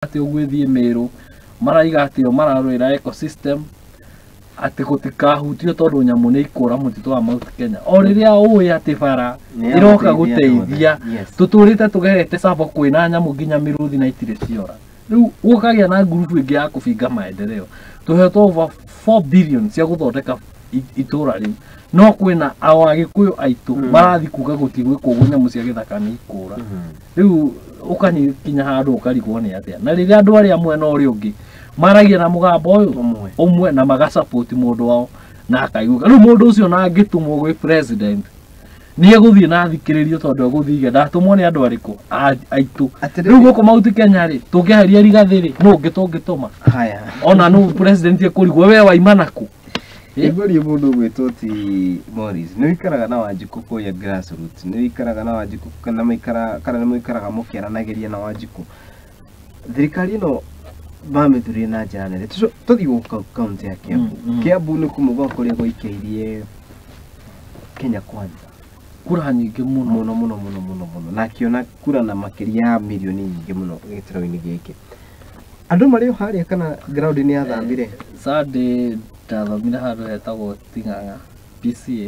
ati ugwithie Meru maraiga ati o mararwira ecosystem ati gutikahutio tondu nyamu ni ikura mutito wa Mount Kenya o riria uwi ati bara iroka guteithia tuturite tugerete sabo kwina nyamu nginya miruthi na itire ciora riu ukagia na group ingi ya kubinga maendeleo tuhetwo over 4 billion cia guthondeka itura riu no kwina awagikuyu aitu marathi kuga gutigwikwo nyamu cia githaka ni ikura riu ukani kinya handu ukarigwo ni atia na riria andu aria mwena uri ungi maragia na mugambo uyu umwe na magasupport mundu wao na akaiguka riu mundu ucio na angitumwo gwi president ni eguthie na thikiririo tondu eguthige ndatumwo ni andu ariku aitu riu guko Mount Kenya ri tungiheria rigathiri no ngituma haya ona no president ekurigwo we waimanaku Igori mundu gwitwo ti Morris ni ikaraga na Wanjiku kuya grassroots ni ikaraga na Wanjiku kana ni muikaraga mukiaranagiria na Wanjiku thirikari no bamithuri na njira nene tuthi guka county ya Kiambu ni kumuga kuria guikeirie Kenya Kwanza kura nyingi muno na kiona kura na makiria ya milioni nyingi muno gitiro-ini giki andu mari haria kana ground ni athambire Sunday ndathomire handu hetagwo Ting'ang'a PCA